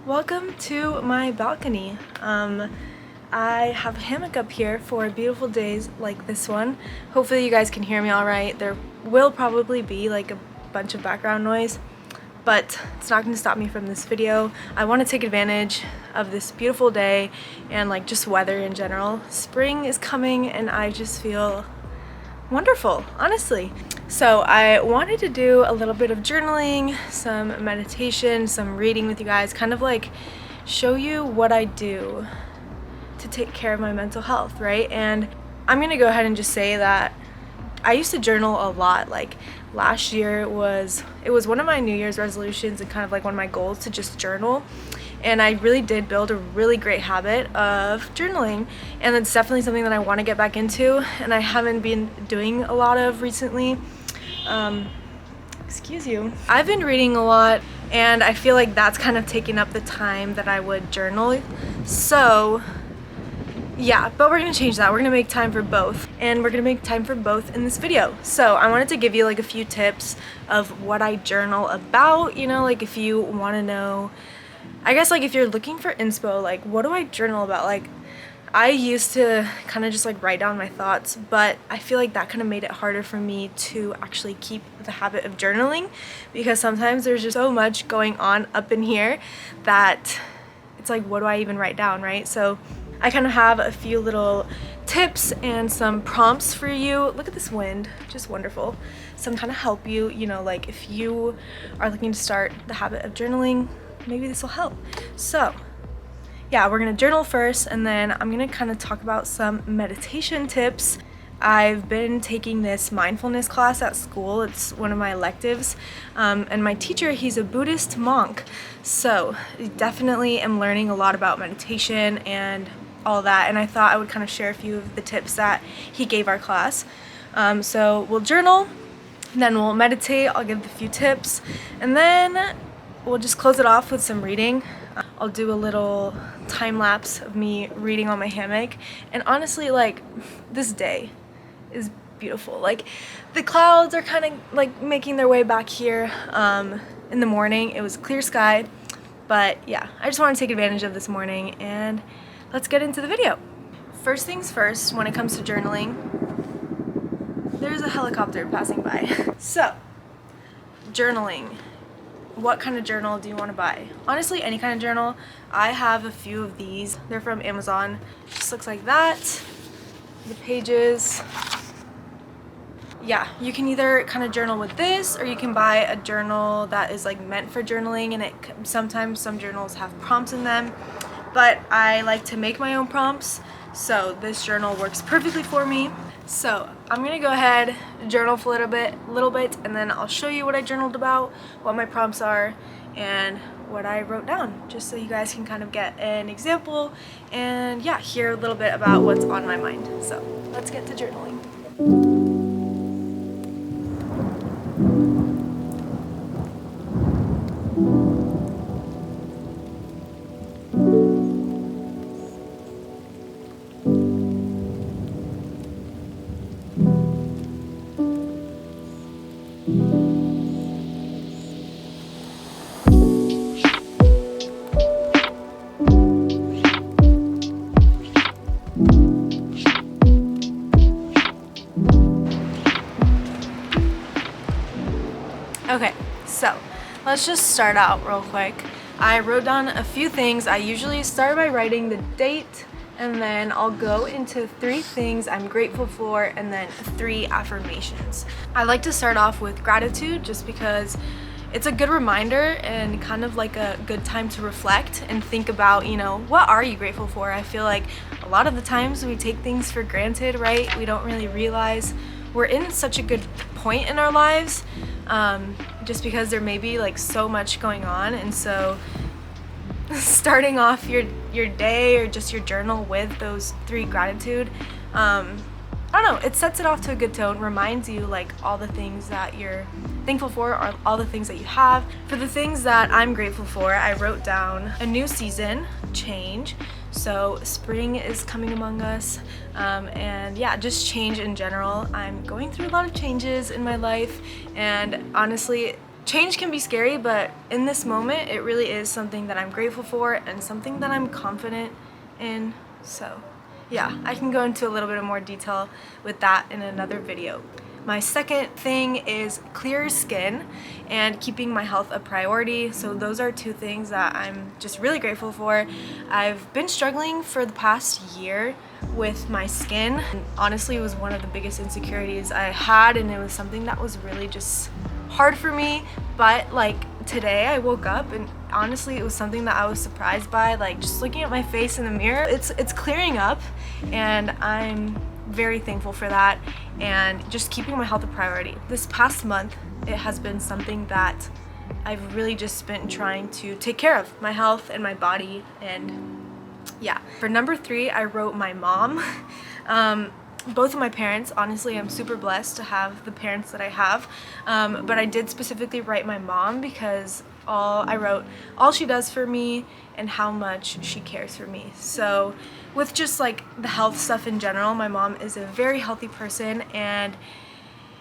Welcome to my balcony. I have a hammock up here for beautiful days like this one. Hopefully you guys can hear me all right. There will probably be like a bunch of background noise, but it's not going to stop me from this video. I want to take advantage of this beautiful day and like just weather in general. Spring is coming and I just feel wonderful, honestly. So I wanted to do a little bit of journaling, some meditation, some reading with you guys, kind of like show you what I do to take care of my mental health, right? And I'm gonna go ahead and just say that I used to journal a lot. Like last year it was one of my New Year's resolutions and kind of like one of my goals to just journal. And I really did build a really great habit of journaling, and it's definitely something that I want to get back into and I haven't been doing a lot of recently. Excuse you. I've been reading a lot and I feel like that's kind of taking up the time that I would journal. So yeah, but we're gonna change that. We're gonna make time for both, and we're gonna make time for both in this video. So I wanted to give you like a few tips of what I journal about, you know, like if you want to know, I guess like if you're looking for inspo, like what do I journal about? Like I used to kind of just like write down my thoughts, but I feel like that kind of made it harder for me to actually keep the habit of journaling, because sometimes there's just so much going on up in here that it's like, what do I even write down, right? So I kind of have a few little tips and some prompts for you. Look at this wind, just wonderful. Some kind of help you, you know, like if you are looking to start the habit of journaling, maybe this will help. So yeah, we're gonna journal first, and then I'm gonna kind of talk about some meditation tips. I've been taking this mindfulness class at school. It's one of my electives, and my teacher, he's a Buddhist monk, so definitely am learning a lot about meditation and all that, and I thought I would kind of share a few of the tips that he gave our class. So we'll journal, then we'll meditate, I'll give a few tips, and then we'll just close it off with some reading. I'll do a little time lapse of me reading on my hammock, and honestly, like, this day is beautiful. Like the clouds are kind of like making their way back here. In the morning it was clear sky, but yeah, I just want to take advantage of this morning, and let's get into the video. First things first, when it comes to journaling, there's a helicopter passing by. So journaling, what kind of journal do you want to buy? Honestly, any kind of journal. I have a few of these. They're from Amazon. Just looks like that. The pages. Yeah, you can either kind of journal with this, or you can buy a journal that is like meant for journaling, and sometimes some journals have prompts in them, but I like to make my own prompts, so this journal works perfectly for me. So I'm gonna go ahead, journal for a little bit, and then I'll show you what I journaled about, what my prompts are, and what I wrote down, just so you guys can kind of get an example and yeah, hear a little bit about what's on my mind. So let's get to journaling. Okay, so let's just start out real quick. I wrote down a few things. I usually start by writing the date, and then I'll go into 3 things I'm grateful for, and then 3 affirmations. I like to start off with gratitude just because it's a good reminder and kind of like a good time to reflect and think about, you know, what are you grateful for? I feel like a lot of the times we take things for granted, right? We don't really realize we're in such a good point in our lives, just because there may be like so much going on, and so starting off your day or just your journal with those 3 gratitude, I don't know, it sets it off to a good tone, reminds you like all the things that you're thankful for, or all the things that you have. For the things that I'm grateful for, I wrote down a new season, change. So spring is coming among us, and yeah, just change in general. I'm going through a lot of changes in my life, and honestly, change can be scary, but in this moment, it really is something that I'm grateful for and something that I'm confident in. So yeah, I can go into a little bit of more detail with that in another video. My second thing is clear skin and keeping my health a priority. So those are two things that I'm just really grateful for. I've been struggling for the past year with my skin. And honestly, it was one of the biggest insecurities I had, and it was something that was really just hard for me. But like today I woke up and honestly it was something that I was surprised by, like just looking at my face in the mirror. It's clearing up, and I'm very thankful for that, and just keeping my health a priority. This past month, it has been something that I've really just been trying to take care of my health and my body. And yeah, for number 3, I wrote my mom. Both of my parents, honestly, I'm super blessed to have the parents that I have, but I did specifically write my mom because I wrote all she does for me and how much she cares for me. So with just like the health stuff in general, my mom is a very healthy person, and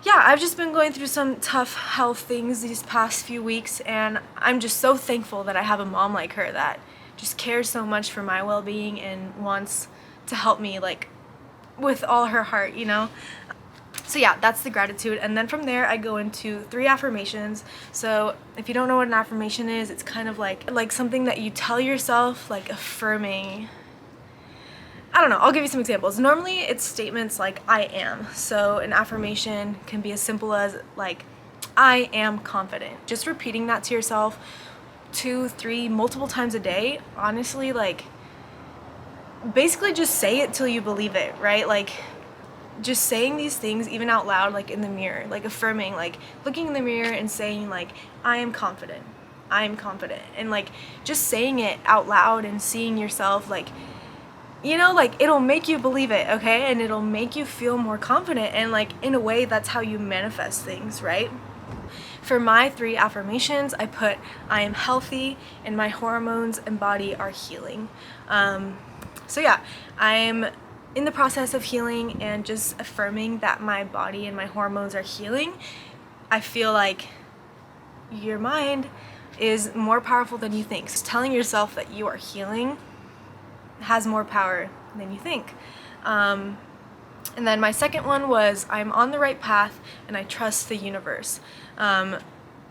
yeah, I've just been going through some tough health things these past few weeks, and I'm just so thankful that I have a mom like her that just cares so much for my well-being and wants to help me like with all her heart, you know? So yeah, that's the gratitude. And then from there I go into 3 affirmations. So if you don't know what an affirmation is, it's kind of like something that you tell yourself, like affirming. I don't know, I'll give you some examples. Normally it's statements like I am. So an affirmation can be as simple as like I am confident. Just repeating that to yourself 2, 3, multiple times a day, honestly, like basically just say it till you believe it, right? Like just saying these things even out loud, like in the mirror, like affirming, like looking in the mirror and saying like I am confident, and like just saying it out loud and seeing yourself, like, you know, like it'll make you believe it, okay? And it'll make you feel more confident, and like in a way that's how you manifest things, right? For my 3 affirmations, I put I am healthy and my hormones and body are healing. So yeah, I'm in the process of healing and just affirming that my body and my hormones are healing. I feel like your mind is more powerful than you think. So telling yourself that you are healing has more power than you think. And then my second one was I'm on the right path and I trust the universe.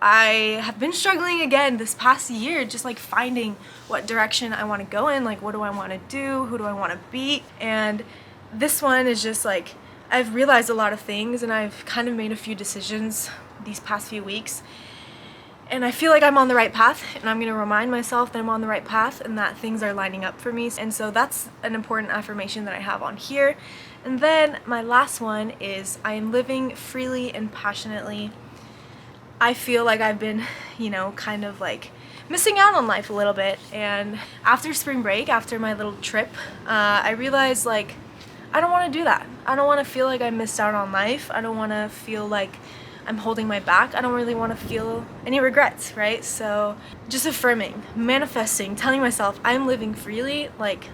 I have been struggling again this past year, just like finding what direction I want to go in, like what do I want to do, who do I want to be. And this one is just like I've realized a lot of things, and I've kind of made a few decisions these past few weeks, and I feel like I'm on the right path, and I'm going to remind myself that I'm on the right path and that things are lining up for me. And so that's an important affirmation that I have on here. And then my last one is I am living freely and passionately. I feel like I've been, you know, kind of like missing out on life a little bit, and after spring break, after my little trip, I realized like I don't want to do that. I don't want to feel like I missed out on life. I don't want to feel like I'm holding my back. I don't really want to feel any regrets, right? So just affirming, manifesting, telling myself I'm living freely, like,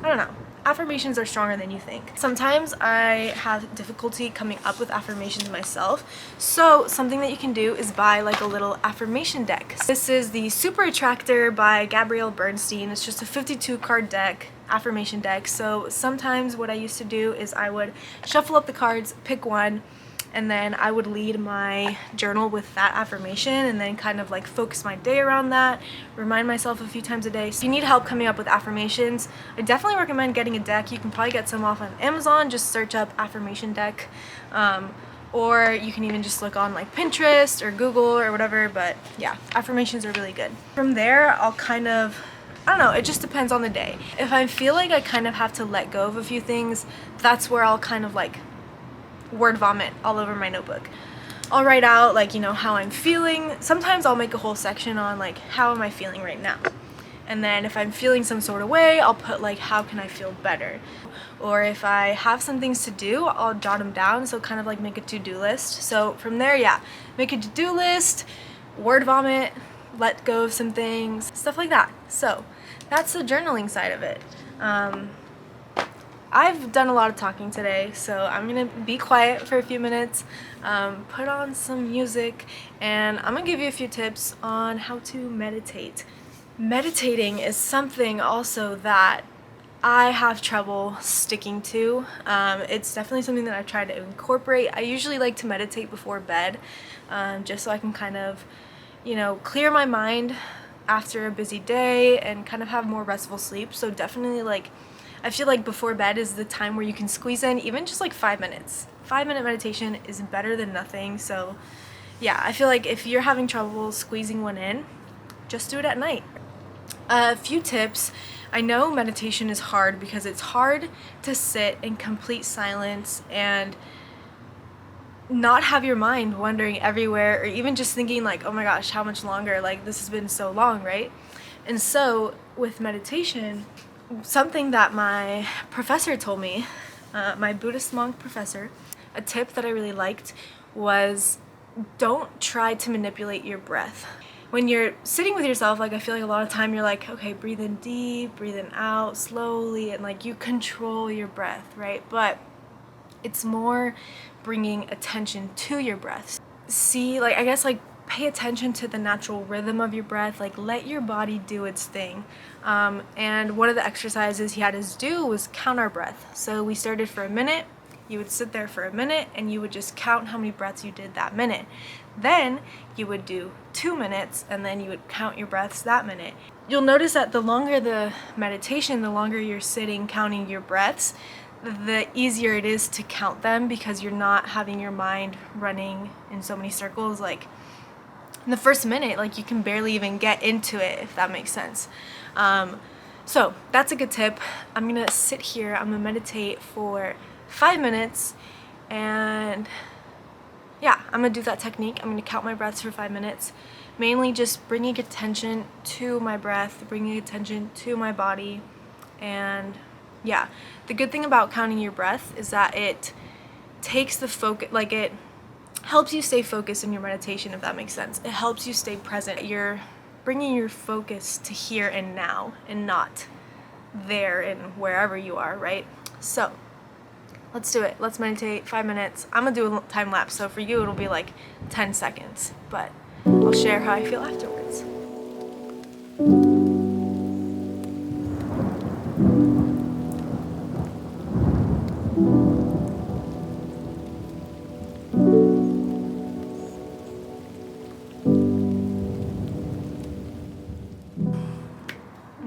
I don't know. Affirmations are stronger than you think. Sometimes I have difficulty coming up with affirmations myself, so something that you can do is buy like a little affirmation deck. This is the Super Attractor by Gabrielle Bernstein. It's just a 52 card deck, affirmation deck. So sometimes what I used to do is I would shuffle up the cards, pick one, and then I would lead my journal with that affirmation, and then kind of like focus my day around that, remind myself a few times a day. So if you need help coming up with affirmations, I definitely recommend getting a deck. You can probably get some off on Amazon. Just search up affirmation deck, or you can even just look on like Pinterest or Google or whatever. But yeah, affirmations are really good. From there, I'll kind of, I don't know, it just depends on the day. If I feel like I kind of have to let go of a few things, that's where I'll kind of like word vomit all over my notebook. I'll write out like, you know, how I'm feeling. Sometimes I'll make a whole section on like how am I feeling right now, and then if I'm feeling some sort of way, I'll put like how can I feel better. Or if I have some things to do, I'll jot them down, so kind of like make a to-do list. So from there, yeah, make a to-do list, word vomit, let go of some things, stuff like that. So that's the journaling side of it. I've done a lot of talking today, so I'm gonna be quiet for a few minutes, put on some music, and I'm gonna give you a few tips on how to meditate. Meditating is something also that I have trouble sticking to. It's definitely something that I've tried to incorporate. I usually like to meditate before bed, just so I can kind of, clear my mind after a busy day and kind of have more restful sleep. So definitely, I feel like before bed is the time where you can squeeze in even just like 5 minutes. 5-minute meditation is better than nothing. So yeah, I feel like if you're having trouble squeezing one in, just do it at night. A few tips. I know meditation is hard because it's hard to sit in complete silence and not have your mind wandering everywhere, or even just thinking like, oh my gosh, how much longer? Like, this has been so long, right? And so with meditation, something that my professor told me, my Buddhist monk professor, a tip that I really liked was don't try to manipulate your breath. When you're sitting with yourself, like, I feel like a lot of time you're like, okay, breathe in deep, breathe in out slowly, and like you control your breath, right? But it's more bringing attention to your breath. See, like, I guess, like, pay attention to the natural rhythm of your breath, like let your body do its thing. And one of the exercises he had us do was count our breath. So we started for a minute, you would sit there for a minute and you would just count how many breaths you did that minute. Then you would do 2 minutes and then you would count your breaths that minute. You'll notice that the longer the meditation, the longer you're sitting counting your breaths, the easier it is to count them because you're not having your mind running in so many circles. Like, in the first minute, like, you can barely even get into it, if that makes sense. So that's a good tip. I'm gonna sit here, I'm gonna meditate for 5 minutes, and yeah, I'm gonna do that technique. I'm gonna count my breaths for 5 minutes, mainly just bringing attention to my breath, bringing attention to my body. And yeah, the good thing about counting your breath is that it takes the focus, like, it helps you stay focused in your meditation, if that makes sense. It helps you stay present. You're bringing your focus to here and now and not there and wherever you are, right? So let's do it. Let's meditate 5 minutes. I'm gonna do a time lapse, so for you it'll be like 10 seconds, but I'll share how I feel afterwards.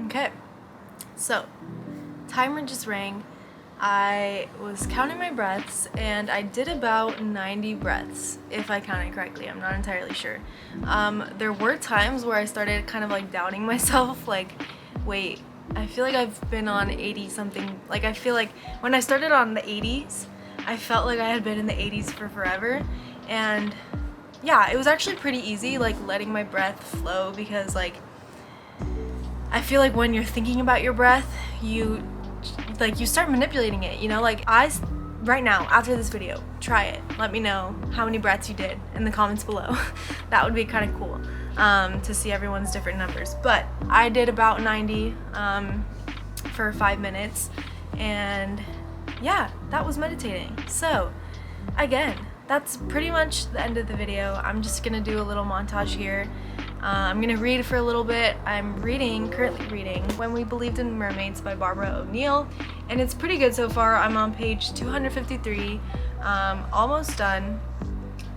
Okay, so timer just rang. I was counting my breaths and I did about 90 breaths, if I counted correctly. I'm not entirely sure. There were times where I started kind of like doubting myself, like, wait, I feel like I've been on 80 something. Like, I feel like when I started on the 80s, I felt like I had been in the 80s for forever. And yeah, it was actually pretty easy, like, letting my breath flow, because like, I feel like when you're thinking about your breath, you start manipulating it, like, right now, after this video, try it. Let me know how many breaths you did in the comments below. That would be kind of cool, to see everyone's different numbers. But I did about 90 for 5 minutes, and yeah, that was meditating. So again, that's pretty much the end of the video. I'm just gonna do a little montage here. I'm gonna read for a little bit. I'm currently reading When We Believed in Mermaids by Barbara O'Neill, and it's pretty good so far. I'm on page 253, almost done,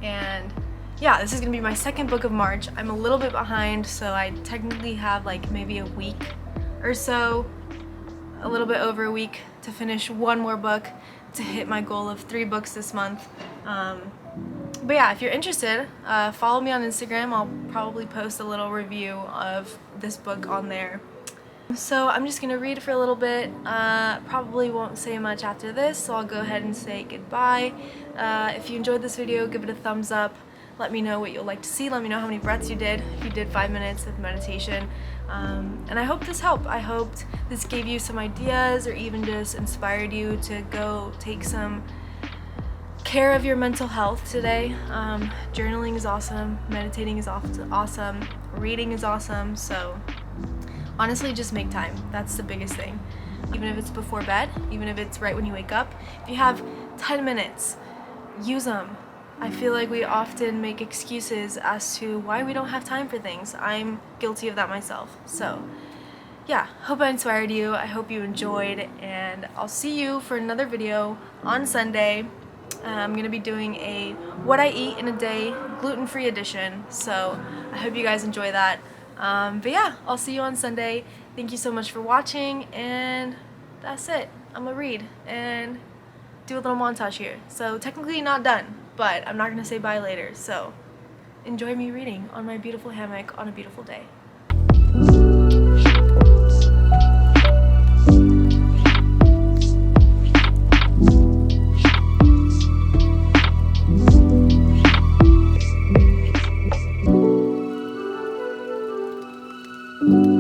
and yeah, this is gonna be my second book of March. I'm a little bit behind, so I technically have like maybe a week or so, a little bit over a week to finish one more book to hit my goal of 3 books this month. But yeah, if you're interested, follow me on Instagram. I'll probably post a little review of this book on there. So I'm just gonna read for a little bit. Probably won't say much after this, so I'll go ahead and say goodbye. If you enjoyed this video, give it a thumbs up. Let me know what you'd like to see. Let me know how many breaths you did, if you did 5 minutes of meditation. And I hope this helped. I hoped this gave you some ideas, or even just inspired you to go take some care of your mental health today. Journaling is awesome, meditating is awesome, reading is awesome, so honestly, just make time. That's the biggest thing. even if it's before bed, even if it's right when you wake up. If you have 10 minutes, use them. I feel like we often make excuses as to why we don't have time for things. I'm guilty of that myself. So yeah, hope I inspired you. I hope you enjoyed, and I'll see you for another video on Sunday. I'm gonna be doing a what I eat in a day gluten-free edition, so I hope you guys enjoy that. But yeah, I'll see you on Sunday. Thank you so much for watching, and that's it. I'm gonna read and do a little montage here. So technically not done, but I'm not gonna say bye later, so enjoy me reading on my beautiful hammock on a beautiful day. Thank you.